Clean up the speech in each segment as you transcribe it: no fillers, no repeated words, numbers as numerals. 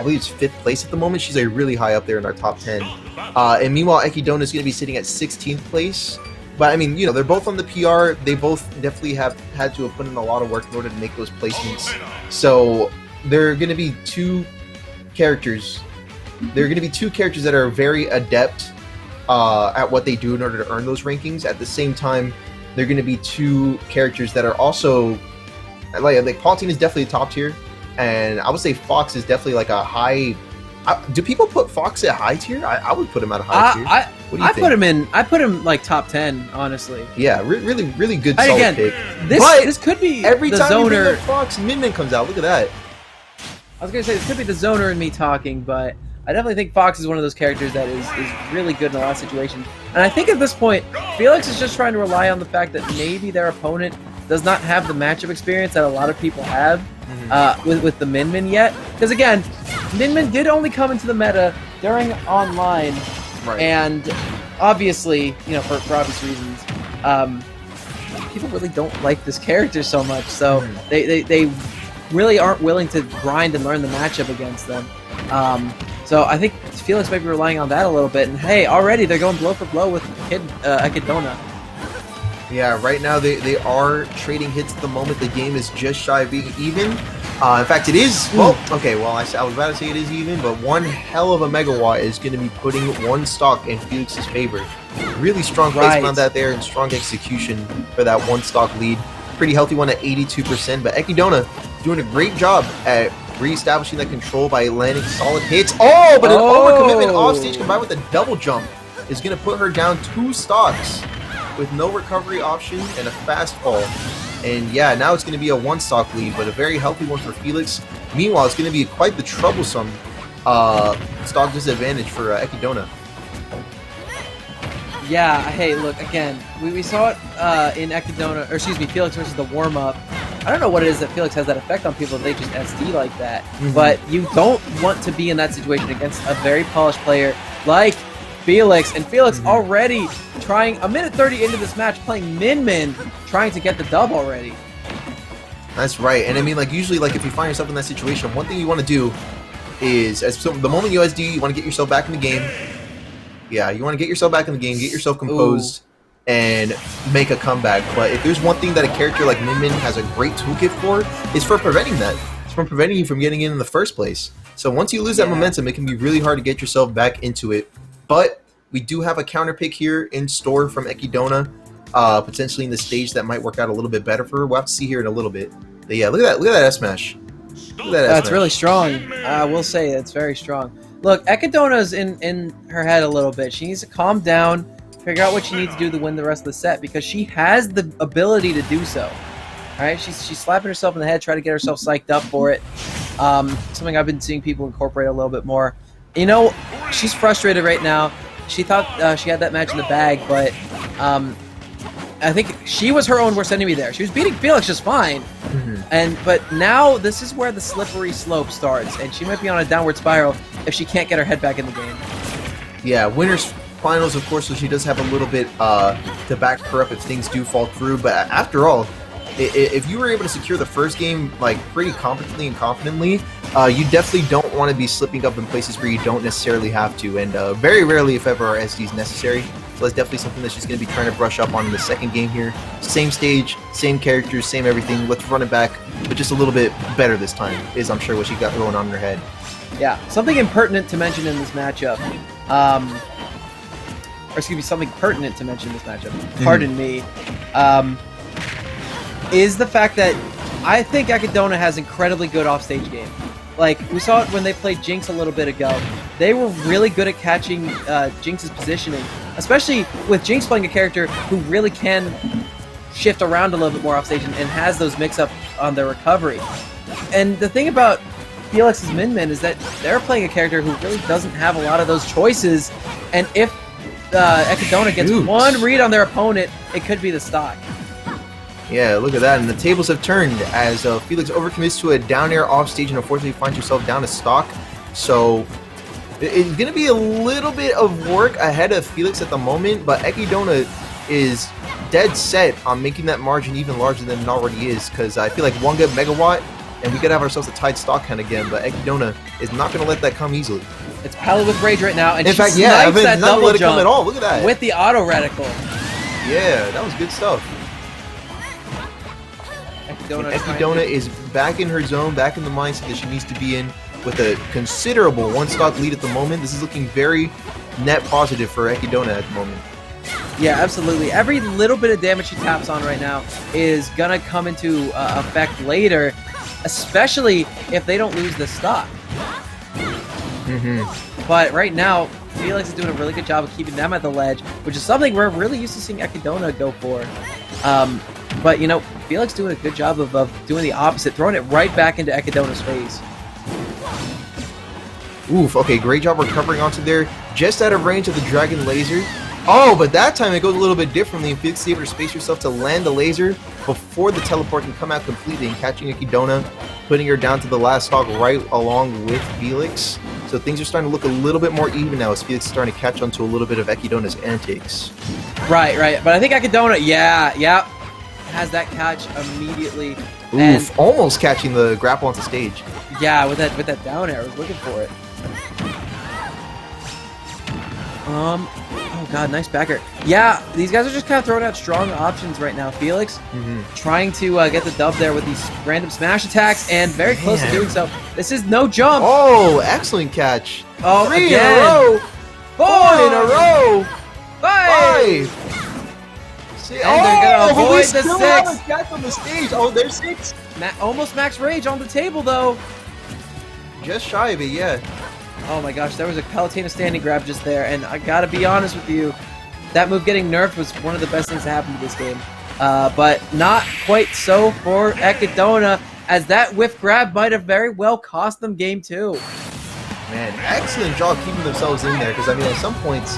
I believe it's 5th place at the moment. She's like really high up there in our top 10. And meanwhile, Ekidona is going to be sitting at 16th place. But I mean, you know, they're both on the PR. They both definitely have had to have put in a lot of work in order to make those placements. So there are going to be two characters. There are going to be two characters that are very adept at what they do in order to earn those rankings. At the same time, they're going to be two characters that are also like Palutena is definitely top tier, and I would say Fox is definitely like a high. Do people put Fox at high tier? I would put him at a high tier. What do you think? I put him like top 10, honestly. Yeah, really good solid pick. This could be every the time zoner. you bring up Fox, Min comes out. Look at that. I was gonna say this could be the zoner in me talking, but I definitely think Fox is one of those characters that is really good in a lot of situations. And I think at this point, Felix is just trying to rely on the fact that maybe their opponent does not have the matchup experience that a lot of people have with the Min yet. Because again, Min did only come into the meta during online, Right. and obviously, you know, for obvious reasons, people really don't like this character so much. So they really aren't willing to grind and learn the matchup against them. So I think Felix might be relying on that a little bit. And hey, already they're going blow for blow with Ekidona. Yeah, right now they are trading hits at the moment. The game is just shy of being even. In fact, it is. Well, okay. Well, I was about to say it is even, but one hell of a megawatt is going to be putting one stock in Felix's favor. Really strong placement on that there, and strong execution for that one stock lead. Pretty healthy one at 82%. But Ekidona doing a great job at reestablishing that control by landing solid hits. Oh, but an overcommitment offstage combined with a double jump is going to put her down 2 stocks with no recovery option and a fast fall. And yeah, now it's going to be a 1-stock lead, but a very healthy one for Felix. Meanwhile, it's going to be quite the troublesome stock disadvantage for Ekidona. Yeah, hey, look, again, we saw it in Ekidona, or excuse me, Felix versus the warm-up. I don't know what it is that Felix has that effect on people. They just SD like that. But you don't want to be in that situation against a very polished player like Felix. And Felix already trying, a minute 30 into this match, playing Min, trying to get the dub already. That's right. And I mean, like, usually, like, if you find yourself in that situation, one thing you want to do is, the moment you SD, you want to get yourself back in the game. Yeah, you want to get yourself back in the game, get yourself composed, and make a comeback. But if there's one thing that a character like Min has a great toolkit for, it's for preventing that. It's from preventing you from getting in the first place. So once you lose that momentum, it can be really hard to get yourself back into it. But we do have a counter pick here in store from Ekidona, potentially in the stage that might work out a little bit better for her. We'll have to see here in a little bit. But yeah, look at that S smash. That's really strong. I will say that's very strong. Look, Ekidona's in her head a little bit. She needs to calm down, figure out what she needs to do to win the rest of the set, because she has the ability to do so. All right, she's slapping herself in the head, trying to get herself psyched up for it. Something I've been seeing people incorporate a little bit more. You know, she's frustrated right now. She thought she had that match in the bag, but I think she was her own worst enemy there. She was beating Felix just fine, but now this is where the slippery slope starts, and she might be on a downward spiral if she can't get her head back in the game. Yeah, winners finals, of course, so she does have a little bit to back her up if things do fall through. But after all, if you were able to secure the first game like pretty competently and confidently, you definitely don't want to be slipping up in places where you don't necessarily have to, and very rarely, if ever, are SDs necessary. So that's definitely something that she's going to be trying to brush up on in the second game here. Same stage, same characters, same everything. Let's run it back, but just a little bit better this time, is I'm sure what she got going on in her head. Yeah, something impertinent to mention in this matchup. Or excuse me, something pertinent to mention in this matchup. Pardon me. Is the fact that I think Ekidona has incredibly good offstage game. Like, we saw it when they played Jinx a little bit ago. They were really good at catching Jinx's positioning, especially with Jinx playing a character who really can shift around a little bit more offstage and has those mix-ups on their recovery. And the thing about Felix's Min is that they're playing a character who really doesn't have a lot of those choices, and if Ekidona gets one read on their opponent, it could be the stock. Yeah, look at that, and the tables have turned as Felix overcommits to a down air off stage and unfortunately finds herself down a stock. So it's going to be a little bit of work ahead of Felix at the moment, but Ekidona is dead set on making that margin even larger than it already is, because I feel like one good megawatt and we could have ourselves a tied stock count again, but Ekidona is not going to let that come easily. It's Palu with Rage right now, and in she fact, yeah, snipes that double let it jump come at all. Look at that. with the auto reticle. Yeah, that was good stuff. Ekidona is back in her zone, back in the mindset that she needs to be in with a considerable one-stock lead at the moment. This is looking very net positive for Ekidona at the moment. Yeah, absolutely. Every little bit of damage she taps on right now is going to come into effect later, especially if they don't lose the stock. But right now, Felix is doing a really good job of keeping them at the ledge, which is something we're really used to seeing Ekidona go for. But, you know, Felix doing a good job of doing the opposite, throwing it right back into Ekidona's face. Oof, okay, great job recovering onto there, just out of range of the Dragon Laser. Oh, but that time it goes a little bit differently, and Felix is able to space herself to land the laser before the teleport can come out completely, and catching Ekidona, putting her down to the last stock right along with Felix. So things are starting to look a little bit more even now as Felix is starting to catch on to a little bit of Ekidona's antics. Right. But I think Ekidona, yeah, has that catch immediately. Oof, and, almost catching the grapple onto stage. Yeah, with that down air, I was looking for it. Oh god, nice backer. Yeah, these guys are just kind of throwing out strong options right now. Felix trying to get the dub there with these random smash attacks, and very close to doing so. This is no jump. Oh, excellent catch. Oh, 3 again. in a row. 4 in a row. 5. See, and they're gonna avoid the 6. Have a catch on the stage. Oh, there's 6. Almost max rage on the table though. Just shy of it, yeah. Oh my gosh, there was a Palutena standing grab just there, and I gotta be honest with you, that move getting nerfed was one of the best things to happen to this game. But not quite so for Ekidona, as that whiff grab might have very well cost them game 2. Man, excellent job keeping themselves in there, because I mean, at some points,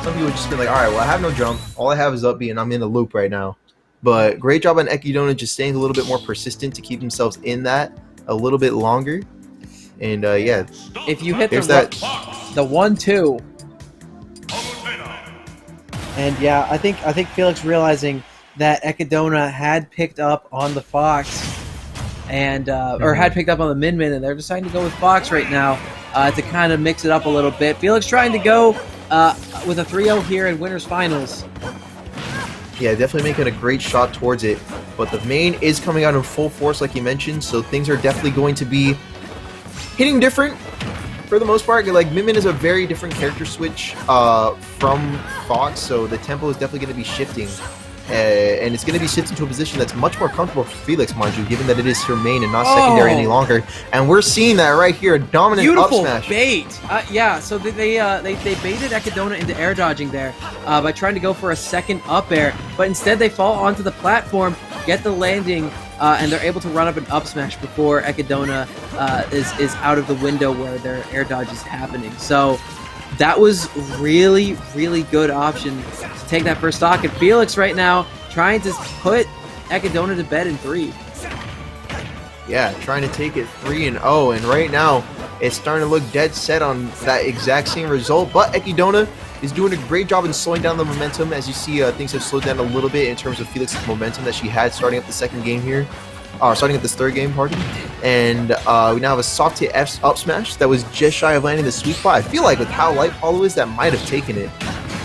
some people would just be like, alright, well, I have no jump, all I have is up B, and I'm in a loop right now. But great job on Ekidona just staying a little bit more persistent to keep themselves in that a little bit longer. And yeah, if you hit the 1-2, and yeah, I think Felix realizing that Ekidona had picked up on the Fox, and or had picked up on the Min, and they're deciding to go with Fox right now to kind of mix it up a little bit. Felix trying to go with a 3-0 here in winners finals. Yeah, definitely making a great shot towards it, but the main is coming out in full force, like you mentioned, so things are definitely going to be hitting different for the most part. Like, Min is a very different character switch from Fox, so the tempo is definitely going to be shifting. And it's going to be shifting to a position that's much more comfortable for Felix, mind you, given that it is her main and not secondary any longer. And we're seeing that right here, a dominant beautiful up smash. Bait. Yeah, so they baited Ekidona into air dodging there by trying to go for a second up air, but instead they fall onto the platform, get the landing, and they're able to run up an up smash before Ekidona is out of the window where their air dodge is happening. So that was really, really good option to take that first stock. And Felix right now trying to put Ekidona to bed in 3. Yeah, trying to take it 3-0, and right now it's starting to look dead set on that exact same result. But Ekidona is doing a great job in slowing down the momentum. As you see, things have slowed down a little bit in terms of Felix's momentum that she had starting up the second game here. Starting up this third game, pardon. And we now have a soft hit F up smash that was just shy of landing the sweet spot. I feel like with how light Paulo is, that might have taken it.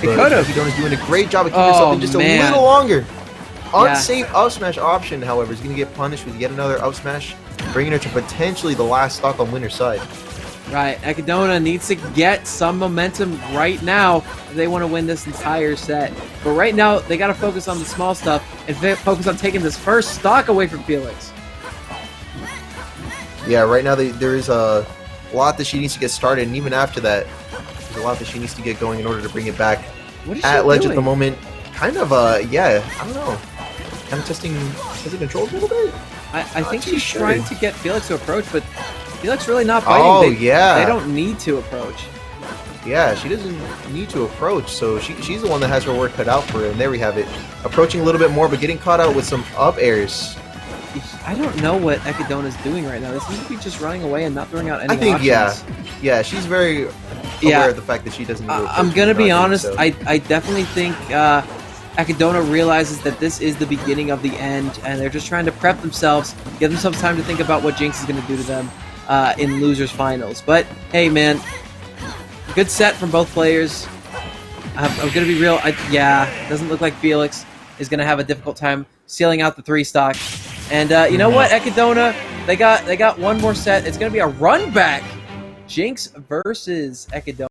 It could have. Ekidona's doing a great job of keeping herself in just a little longer. Yeah. Unsafe up smash option, however, is going to get punished with yet another up smash, bringing her to potentially the last stock on winner's side. Right, Ekidona needs to get some momentum right now if they want to win this entire set. But right now, they got to focus on the small stuff and focus on taking this first stock away from Felix. Yeah, right now there is a lot that she needs to get started, and even after that, there's a lot that she needs to get going in order to bring it back. What is at she ledge doing? at the moment. Kind of, yeah, I don't know. Kind of testing the controls a little bit. I think she's trying to get Felix to approach, but Felix really not biting. Oh, yeah. They don't need to approach. Yeah, she doesn't need to approach, so she's the one that has her work cut out for her, and there we have it. Approaching a little bit more, but getting caught out with some up airs. I don't know what Ekidona's doing right now. They seem to be just running away and not throwing out any options. yeah, she's very aware of the fact that she doesn't need to approach. I'm going to be honest, so. I definitely think Ekidona realizes that this is the beginning of the end, and they're just trying to prep themselves, give themselves time to think about what Jinx is going to do to them in losers finals. But hey, man, good set from both players. I'm going to be real. Yeah, it doesn't look like Felix is going to have a difficult time sealing out the 3-stock. And you know what, Ekidona, they got one more set. It's going to be a run back. Jinx versus Ekidona.